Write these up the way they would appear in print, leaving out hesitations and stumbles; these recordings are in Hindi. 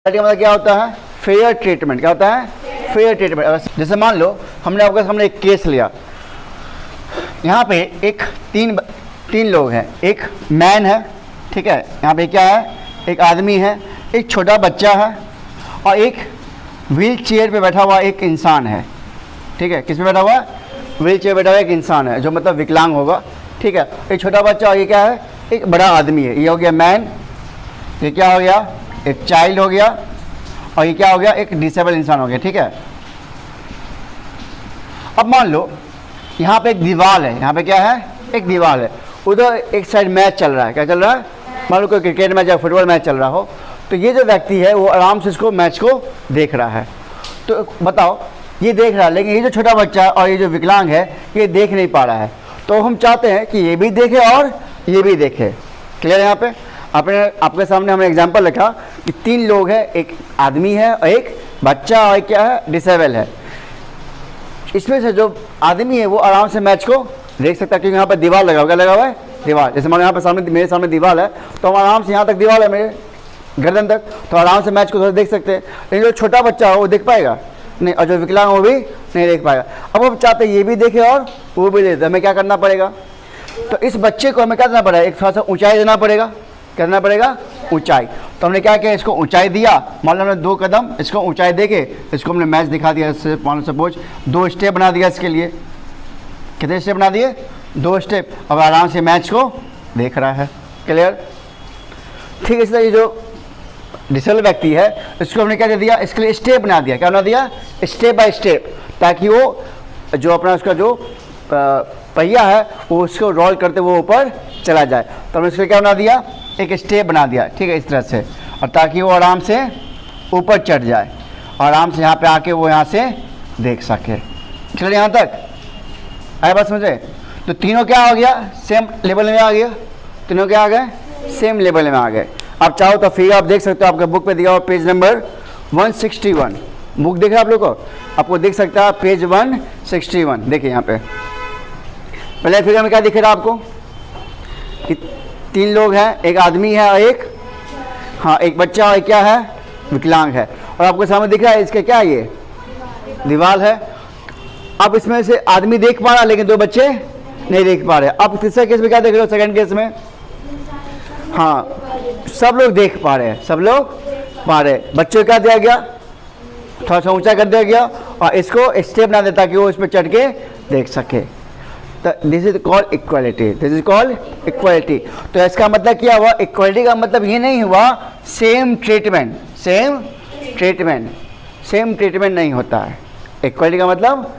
मतलब क्या होता है? Fair treatment. क्या होता है? Fair treatment. जैसे मान लो हमने आपके सामने एक केस लिया, यहाँ पे एक तीन लोग हैं, एक मैन है, ठीक है, यहाँ पे क्या है? एक आदमी है, एक छोटा बच्चा है और एक व्हील चेयर पे बैठा हुआ एक इंसान है, ठीक है। किस पे बैठा हुआ है? व्हील चेयर बैठा हुआ एक इंसान है जो मतलब विकलांग होगा, ठीक है। एक छोटा बच्चा और ये क्या है? एक बड़ा आदमी है। ये हो गया मैन, ये क्या हो गया? एक चाइल्ड हो गया, और ये क्या हो गया? एक डिसेबल इंसान हो गया, ठीक है। अब मान लो यहाँ पे एक दीवार है, यहाँ पे क्या है? एक दीवार है, उधर एक साइड मैच चल रहा है। क्या चल रहा है? मान लो कोई क्रिकेट मैच या फुटबॉल मैच चल रहा हो, तो ये जो व्यक्ति है वो आराम से इसको मैच को देख रहा है। तो बताओ, ये देख रहा है, लेकिन ये जो छोटा बच्चा और ये जो विकलांग है ये देख नहीं पा रहा है। तो हम चाहते हैं कि ये भी देखे और ये भी देखे। क्लियर? यहाँ पे आपके सामने हमने एग्जाम्पल रखा कि 3 लोग हैं, एक आदमी है और एक बच्चा और क्या है? डिसेबल है। इसमें से जो आदमी है वो आराम से मैच को देख सकता है, क्योंकि यहाँ पर दीवार लगा हुआ। क्या लगा हुआ है? दीवार। जैसे मान यहाँ पर सामने मेरे सामने दीवार है, तो हम आराम से, यहाँ तक दीवार है मेरे गर्दन तक, तो आराम से मैच को थोड़ा देख सकते हैं। लेकिन जो छोटा बच्चा हो वो देख पाएगा नहीं, और जो विकलांग वो भी नहीं देख पाएगा। अब हम चाहते हैं ये भी देखे और वो भी देखे, हमें क्या करना पड़ेगा? तो इस बच्चे को हमें क्या देना पड़ेगा? एक थोड़ा सा ऊंचाई देना पड़ेगा। क्या देना पड़ेगा? ऊंचाई। तो हमने क्या किया? इसको ऊंचाई दिया। मान लो हमने 2 कदम इसको ऊंचाई देके इसको हमने मैच दिखा दिया। मान लो सपोज 2 स्टेप बना दिया इसके लिए। कितने स्टेप बना दिए? 2 स्टेप। अब आराम से मैच को देख रहा है। क्लियर? ठीक है। इस तरह ये जो डिसेबल व्यक्ति है इसको हमने क्या दे दिया? इसके लिए स्टेप बना दिया। क्या बना दिया? स्टेप बाय स्टेप, ताकि वो जो अपना उसका जो पहिया है वो उसको रोल करते वो ऊपर चला जाए। तो हमने इसके लिए क्या बना दिया? एक स्टेप बना दिया, ठीक है, इस तरह से, और ताकि वो आराम से ऊपर चढ़ जाए, आराम से यहाँ पे आके वो यहाँ से देख सके। चलिए यहाँ तक आए बात समझे? तो तीनों क्या हो गया? सेम लेवल में आ गया। तीनों क्या आ गए? सेम लेवल में आ गए। आप चाहो तो फिर आप देख सकते हो, आपके बुक पे दिया हुआ पेज नंबर 161। बुक देख रहे आप लोग को? आपको दिख सकता है पेज 161। देखिए यहाँ पे पहले फिगर में क्या दिख रहा है आपको? कि 3 लोग हैं, एक आदमी है और एक बच्चा और क्या है? विकलांग है। और आपको सामने दिख रहा है इसके क्या है? ये दीवार है। अब इसमें से आदमी देख पा रहा है लेकिन 2 बच्चे नहीं देख पा रहे। अब तीसरे केस में क्या देख रहे हो? सेकंड केस में सब लोग देख पा रहे हैं, सब लोग पा रहे। बच्चों को क्या दिया गया? थोड़ा सा ऊंचा कर दिया गया और इसको स्टेप बना देता कि वो इस पर चढ़ के देख सके। तो this is called equality. This is called equality. तो इसका मतलब क्या हुआ? इक्वालिटी का मतलब ये नहीं हुआ सेम ट्रीटमेंट। सेम ट्रीटमेंट नहीं होता है। इक्वालिटी का मतलब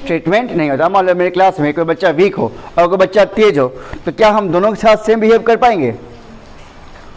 ट्रीटमेंट नहीं होता। मान लो मेरे क्लास में कोई बच्चा वीक हो और कोई बच्चा तेज हो, तो क्या हम दोनों के साथ सेम बिहेव कर पाएंगे?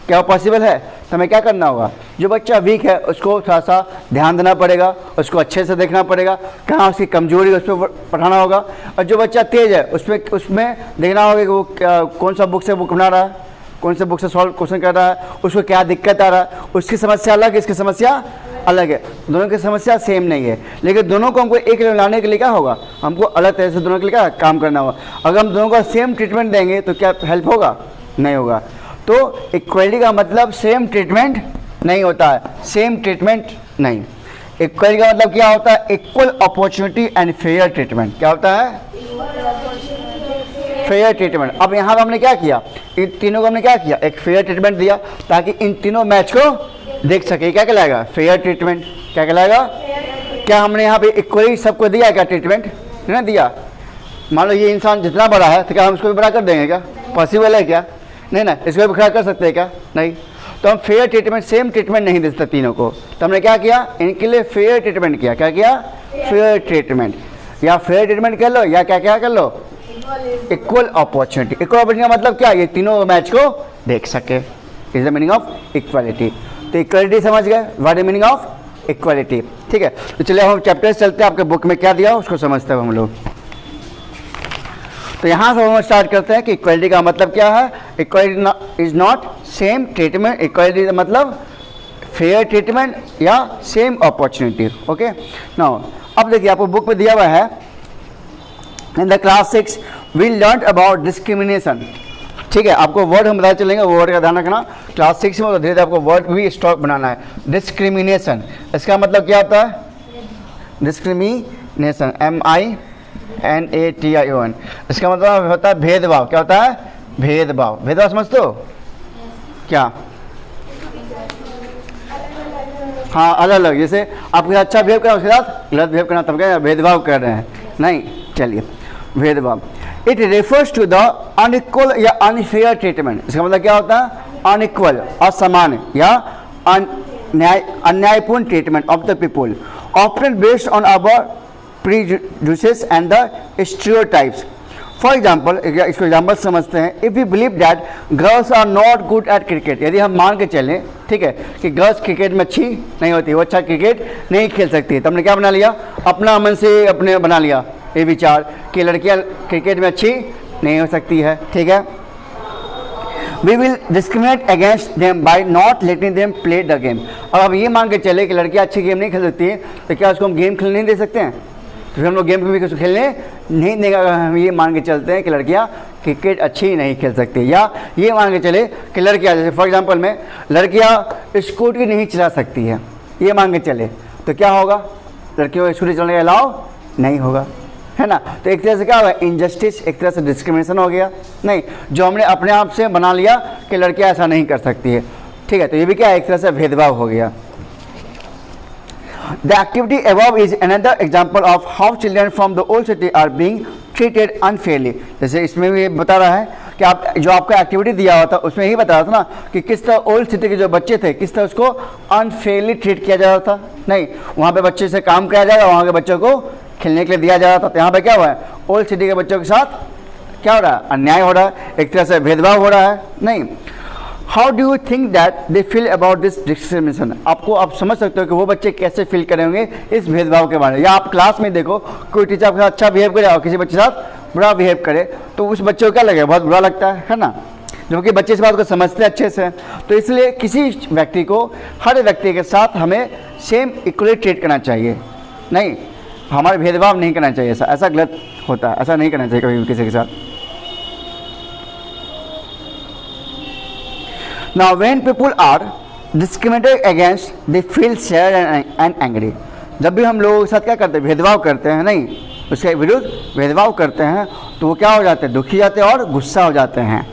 क्या वो पॉसिबल है? तो हमें क्या करना होगा? जो बच्चा वीक है उसको थोड़ा सा ध्यान देना पड़ेगा, उसको अच्छे से देखना पड़ेगा, कहाँ उसकी कमजोरी है उस पर पढ़ाना होगा। और जो बच्चा तेज है उसमें देखना होगा कि वो कौन सा बुक से बुक बना रहा है, कौन से बुक से सॉल्व क्वेश्चन कर रहा है, उसको क्या दिक्कत आ रहा है। उसकी समस्या अलग है, इसकी समस्या अलग है। दोनों की समस्या सेम नहीं है, लेकिन दोनों को हमको एक लेवल लाने के लिए क्या होगा? हमको अलग तरह से दोनों के लिए क्या काम करना होगा। अगर हम दोनों को सेम ट्रीटमेंट देंगे तो क्या हेल्प होगा? नहीं होगा। तो इक्वालिटी का मतलब सेम ट्रीटमेंट नहीं होता है। सेम ट्रीटमेंट नहीं। इक्वालिटी का मतलब क्या होता है? Equal opportunity and fair treatment. क्या होता है? Fair treatment. अब यहाँ पे हमने क्या किया? इन तीनों को हमने क्या किया? एक फेयर ट्रीटमेंट दिया ताकि इन तीनों मैच को देख सके। क्या कहलाएगा? Fair treatment. क्या कहलाएगा? क्या हमने यहाँ पे इक्वली सबको दिया क्या ट्रीटमेंट? नहीं दिया। मान लो ये इंसान जितना बड़ा है तो क्या हम इसको भी बड़ा कर देंगे? क्या पॉसिबल है? क्या नहीं ना, इसको भी खड़ा कर सकते हैं क्या? नहीं। तो हम फेयर ट्रीटमेंट, सेम ट्रीटमेंट नहीं दे सकते तीनों को। तो हमने क्या किया? इनके लिए फेयर ट्रीटमेंट किया। क्या किया? Fair treatment. या फेयर ट्रीटमेंट कर लो या क्या कर लो? Equal opportunity. इक्वल अपॉर्चुनिटी का मतलब क्या? ये तीनों मैच को देख सके। Is the meaning of equality. तो इक्वालिटी समझ गए? What is meaning of equality? ठीक है। तो चलिए हम चैप्टर चलते हैं। आपके बुक में क्या दिया उसको समझते हैं हम लोग। तो यहाँ से हम स्टार्ट करते हैं कि इक्वालिटी का मतलब क्या है। Equality is not same treatment. Equality का मतलब फेयर ट्रीटमेंट या सेम अपॉर्चुनिटी। ओके नाउ अब देखिए आपको बुक में दिया हुआ है in the class 6 we learn about discrimination. ठीक है, आपको वर्ड हम बताते चलेंगे, वो वर्ड का ध्यान रखना। क्लास 6 में तो धीरे धीरे आपको वर्ड भी स्टॉक बनाना है। डिस्क्रिमिनेशन, इसका मतलब क्या होता है? डिस्क्रिमिनेशन, MINATION, इसका मतलब होता है भेदभाव। क्या होता है? भेदभाव। भेदभाव समझते हो क्या? हाँ, अलग अलग, जैसे आपके साथ अच्छा बिहेव करना, उसके साथ गलत बिहेव करना, तब क्या भेदभाव कर रहे हैं? नहीं। चलिए, भेदभाव, it refers to the unequal या अनफेयर ट्रीटमेंट। इसका मतलब क्या होता है? अनइक्वल, असमान या अन्यायपूर्ण treatment of the people, often based on our prejudices and the stereotypes. For example, इसको एग्जाम्पल समझते हैं। If you believe that girls are not good at cricket, यदि हम मान के चलें, ठीक है, कि गर्ल्स क्रिकेट में अच्छी नहीं होती, वो अच्छा क्रिकेट नहीं खेल सकती, तो हमने क्या बना लिया? अपना मन से अपने बना लिया ये विचार कि लड़कियां क्रिकेट में अच्छी नहीं हो सकती है। ठीक है, we will discriminate against them by not letting them play the game. अब हम ये मान के चले कि लड़कियां अच्छी गेम नहीं खेल सकती हैं, तो क्या उसको हम गेम खेलने नहीं दे सकते हैं? तो फिर हम लोग गेम भी खेलने नहीं देंगे अगर हम ये मान के चलते हैं कि लड़कियां क्रिकेट अच्छी नहीं खेल सकती, या ये मान के चले कि लड़कियां, जैसे फॉर एग्जांपल में लड़कियां स्कूटी नहीं चला सकती है, ये मान के चले, तो क्या होगा? लड़कियों को स्कूटी चलाने का अलाउ नहीं होगा, है ना? तो एक तरह से क्या होगा? इनजस्टिस, एक तरह से डिस्क्रिमिनेशन हो गया। नहीं, जो हमने अपने आप से बना लिया कि लड़कियां ऐसा नहीं कर सकती है, ठीक है, तो ये भी क्या है? एक तरह से भेदभाव हो गया। The activity above is another example of how children from the old city are being treated unfairly। जैसे इसमें भी बता रहा है कि आप जो आपका एक्टिविटी दिया हुआ था उसमें यही बता रहा था ना कि किस तरह ओल्ड सिटी के जो बच्चे थे किस तरह उसको अनफेयरली ट्रीट किया जा रहा था। नहीं, वहाँ पे बच्चे से काम किया जाएगा, वहाँ के बच्चों को खेलने के लिए दिया जा रहा था, तो यहाँ पे क्या हुआ है? ओल्ड सिटी के बच्चों के साथ क्या हो रहा है? अन्याय हो रहा है, एक तरह से भेदभाव हो रहा है। नहीं, how do you think that they feel about this discrimination? आपको आप समझ सकते हो कि वो बच्चे कैसे फील करेंगे इस भेदभाव के बारे में। या आप क्लास में देखो, कोई टीचर आपके साथ अच्छा बिहेव करे और किसी बच्चे के साथ बुरा बिहेव करे, तो उस बच्चे को क्या लगेगा? बहुत बुरा लगता है ना? जबकि बच्चे इस बात को समझते अच्छे से। तो इसलिए किसी व्यक्ति को, हर व्यक्ति के साथ हमें सेम इक्वली ट्रीट करना चाहिए। नहीं, हमारे भेदभाव नहीं करना चाहिए, ऐसा गलत होता है, ऐसा नहीं करना चाहिए कभी भी किसी के साथ। Now when people are discriminated against, they feel sad and angry। जब भी हम लोगों के साथ क्या करते हैं? भेदभाव करते हैं, नहीं, उसके विरुद्ध भेदभाव करते हैं, तो वो क्या हो जाते हैं? दुखी जाते हैं और गुस्सा हो जाते हैं।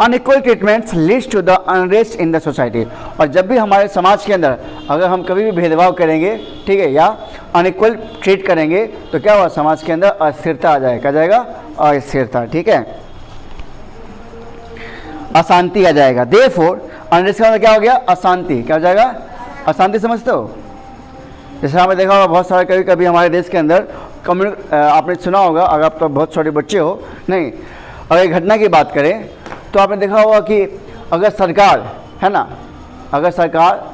Unequal treatments leads to the unrest in the society. और जब भी हमारे समाज के अंदर अगर हम कभी भी भेदभाव करेंगे, ठीक है, या अनइक्वल ट्रीट करेंगे, तो क्या हुआ? समाज के अंदर अस्थिरता आ जाएगा। क्या जाएगा? अस्थिरता, ठीक है, अशांति आ जाएगा। देयरफॉर अनरेस्ट का मतलब क्या हो गया? अशांति। क्या हो जाएगा? अशांति। समझते हो? जैसे आपने देखा होगा बहुत सारे, कभी कभी हमारे देश के अंदर आपने सुना होगा, अगर आप तो बहुत छोटे बच्चे हो, नहीं, अगर घटना की बात करें तो आपने देखा होगा कि अगर सरकार, है ना, अगर सरकार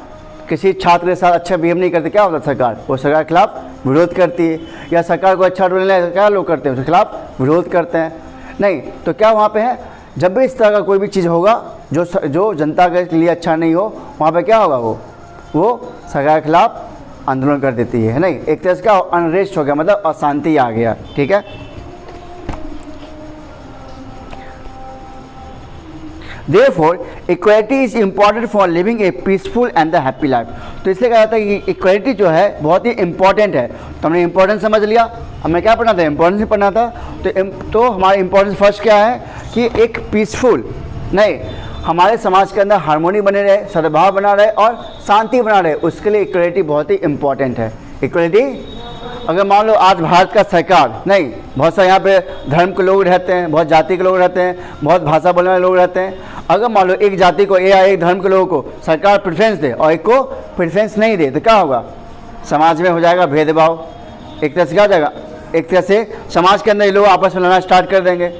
किसी छात्र के साथ अच्छा बिहेव नहीं करती, क्या होता है? सरकार, वो सरकार के खिलाफ विरोध करती है, या सरकार को अच्छा रूल नहीं, क्या लोग करते हैं? उसके खिलाफ विरोध करते हैं। नहीं, तो क्या वहाँ पे है? जब भी इस तरह का कोई भी चीज़ होगा जो जनता के लिए अच्छा नहीं हो, वहाँ पे क्या होगा? वो सरकार के खिलाफ आंदोलन कर देती है। नहीं, एक तरह से क्या? अनरेस्ट हो गया, मतलब अशांति आ गया। ठीक है, Therefore, equality is important for living a peaceful and the happy life। तो इसलिए कहा जाता है कि इक्वालिटी जो है बहुत ही इंपॉर्टेंट है। तो हमने इंपॉर्टेंस समझ लिया, हमें क्या पढ़ना था? इंपॉर्टेंस ही पढ़ना था। तो हमारा इंपॉर्टेंस फर्स्ट क्या है कि एक पीसफुल, नहीं, हमारे समाज के अंदर हार्मोनी बने रहे, सद्भाव बना रहे और शांति बना रहे, उसके लिए इक्वालिटी बहुत ही इंपॉर्टेंट है। इक्वालिटी, अगर मान लो आज भारत का सरकार, नहीं, बहुत सारे यहाँ पे धर्म के लोग रहते हैं, बहुत जाति के लोग रहते हैं, बहुत भाषा बोलने वाले लोग रहते हैं, अगर मान लो एक जाति को या एक धर्म के लोगों को सरकार प्रेफरेंस दे और एक को प्रेफरेंस नहीं दे, तो क्या होगा? समाज में हो जाएगा भेदभाव। एक तरह से क्या हो जाएगा? एक तरह से समाज के अंदर ये लोग आपस में लड़ना स्टार्ट कर देंगे।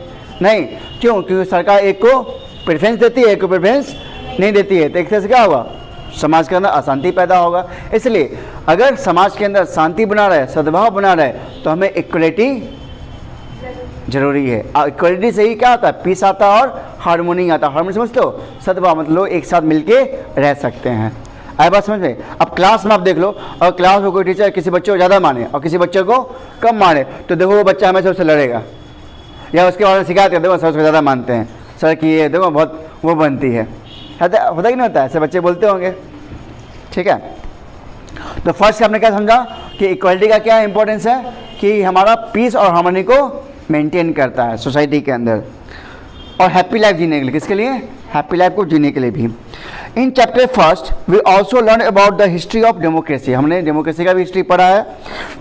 नहीं, क्यों? क्योंकि सरकार एक को प्रेफरेंस देती है, एक को प्रेफरेंस नहीं देती है, तो एक तरह से क्या होगा? समाज के अंदर अशांति पैदा होगा। इसलिए अगर समाज के अंदर शांति बना रहे, सद्भाव बना रहे, तो हमें इक्वलिटी जरूरी है। इक्वलिटी से ही क्या आता है? पीस आता है और हार्मोनी आता है। हार्मोनी समझते हो? सद्भाव मतलब एक साथ मिलके रह सकते हैं। आई बात समझ में? अब क्लास में आप देख लो, और क्लास में कोई टीचर किसी बच्चे को ज़्यादा माने और किसी बच्चे को कम माने, तो देखो वो बच्चा हमेशा उससे लड़ेगा या उसके बारे में शिकायत करते हैं, वो उसको ज़्यादा मानते हैं। सर की ये देखो बहुत वो बनती है, होता कि नहीं होता है, ऐसे बच्चे बोलते होंगे। ठीक है, तो फर्स्ट आपने क्या समझा कि इक्वालिटी का क्या इंपॉर्टेंस है कि हमारा पीस और हार्मनी को मेंटेन करता है सोसाइटी के अंदर, और हैप्पी लाइफ जीने के लिए, किसके लिए, हैप्पी लाइफ को जीने के लिए भी। In chapter first we also learn about the history of democracy, हमने डेमोक्रेसी का भी हिस्ट्री पढ़ा है।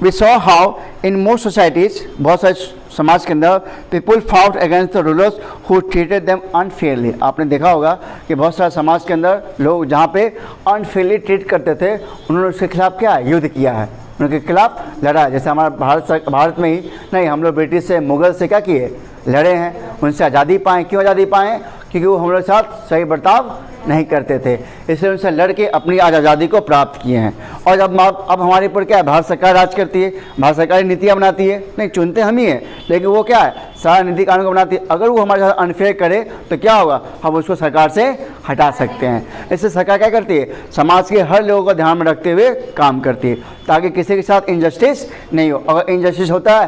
We saw how in most societies, बहुत सारे समाज के अंदर, people fought against the rulers who treated them unfairly. आपने देखा होगा कि बहुत सारे समाज के अंदर लोग जहाँ पे अनफेयरली ट्रीट करते थे, उन्होंने उसके खिलाफ क्या युद्ध किया है, उनके खिलाफ लड़ा। जैसे हमारा भारत में ही नहीं, हम लोग ब्रिटिश से, मुगल से क्या किए, लड़े हैं, उनसे आज़ादी पाएँ। क्यों आज़ादी पाएँ? क्योंकि वो हम लोग के साथ सही बर्ताव नहीं करते थे, इसलिए उनसे लड़ के अपनी आज़ादी को प्राप्त किए हैं। और अब हमारे ऊपर क्या है, भारत सरकार राज करती है, भारत सरकार नीतियाँ बनाती है, नहीं चुनते हम ही हैं, लेकिन वो क्या है, सारा नीति कानून को बनाती है। अगर वो हमारे साथ अनफेयर करे तो क्या होगा, हम उसको सरकार से हटा सकते हैं। इससे सरकार क्या करती है, समाज के हर लोगों को ध्यान में रखते हुए काम करती है, ताकि किसी के साथ इनजस्टिस नहीं हो। अगर इनजस्टिस होता है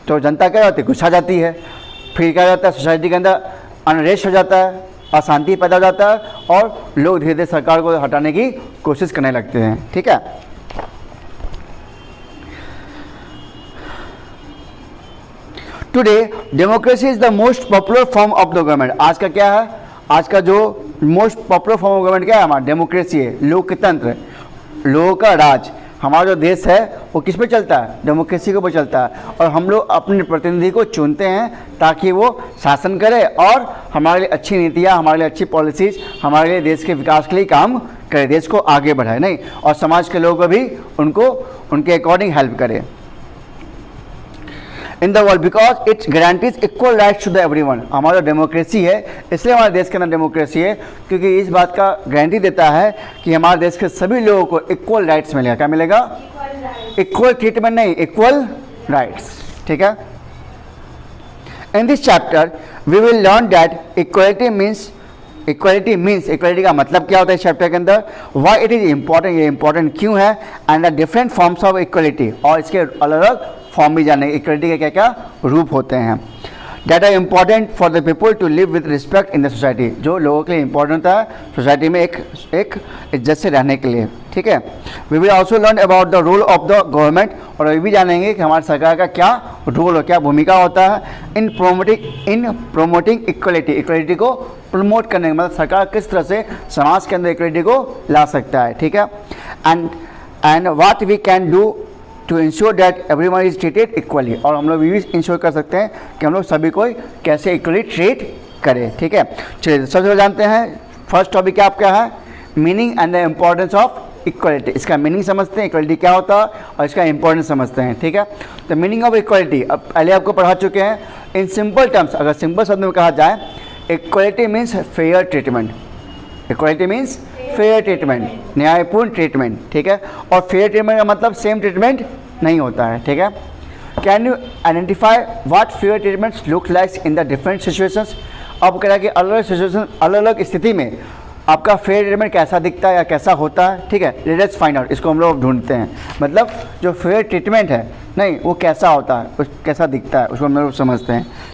तो जनता क्या होती है, गुस्सा जाती है, फिर क्या जाता है, सोसाइटी के अंदर अनरेस्ट हो जाता है, अशांति पैदा हो जाता है, और लोग धीरे धीरे सरकार को हटाने की कोशिश करने लगते हैं। ठीक है, today democracy is the most popular form of the government. आज का क्या है, आज का जो most popular form of government क्या है, हमारा डेमोक्रेसी है, लोकतंत्र, लोगों का राज। हमारा जो देश है वो किस पे चलता है, डेमोक्रेसी के ऊपर चलता है, और हम लोग अपने प्रतिनिधि को चुनते हैं ताकि वो शासन करे और हमारे लिए अच्छी नीतियाँ, हमारे लिए अच्छी पॉलिसीज़, हमारे लिए देश के विकास के लिए काम करे, देश को आगे बढ़ाए, नहीं, और समाज के लोगों को भी उनको उनके अकॉर्डिंग हेल्प करे in the world, because it's guarantees equal rights to the everyone. हमारा डेमोक्रेसी है, इसलिए हमारे देश के अंदर डेमोक्रेसी है, क्योंकि इस बात का गारंटी देता है कि हमारे देश के सभी लोगों को इक्वल राइट्स मिलेगा। क्या मिलेगा, इक्वल ट्रीटमेंट, नहीं, इक्वल राइट्स। ठीक है, in this chapter we will learn that equality का मतलब क्या होता है इस चैप्टर के अंदर, व्हाई इट इज इम्पॉर्टेंट, ये इंपॉर्टेंट क्यों है, and the different forms of equality, और इसके अलग अलग फॉर्म भी जाने, इक्वालिटी के क्या क्या रूप होते हैं, that are important for the people to live with respect in the society, जो लोगों के लिए इंपॉर्टेंट होता है सोसाइटी में एक इज्जत से रहने के लिए। ठीक है, we will also learn about the role of the government, और अभी भी जानेंगे कि हमारी सरकार का क्या रोल और क्या भूमिका होता है इन प्रोमोटिंग इक्वालिटी को प्रमोट करने का, मतलब सरकार किस तरह से समाज के अंदर इक्वालिटी को ला सकता है। ठीक है, and what we can do to ensure that everyone is treated equally, और हम लोग भी इंश्योर कर सकते हैं कि हम लोग सभी को कैसे इक्वली ट्रीट करें। ठीक है, चलिए सबसे पहले जानते हैं फर्स्ट टॉपिक क्या है, meaning and the importance of equality. इसका मीनिंग समझते हैं, इक्वलिटी क्या होता है, और इसका इंपॉर्टेंस समझते हैं। ठीक है, तो मीनिंग ऑफ इक्वलिटी अब पहले आपको पढ़ा चुके हैं। इन सिंपल टर्म्स, अगर सिंपल शब्द में कहा जाए, equality means fair treatment, equality means fair treatment, न्यायपूर्ण ट्रीटमेंट। ठीक है, और फेयर ट्रीटमेंट का मतलब सेम ट्रीटमेंट नहीं होता है। ठीक है, can you identify what fair treatment look like in the different situations. अब कह रहा है कि अलग अलग सिचुएशन, अलग अलग स्थिति में आपका फेयर ट्रीटमेंट कैसा दिखता है या कैसा होता है। ठीक है, लेट्स फाइंड आउट, इसको हम लोग ढूंढते हैं, मतलब जो फेयर ट्रीटमेंट है, नहीं, वो कैसा होता है, कैसा दिखता है, उसको हम लोग समझते हैं।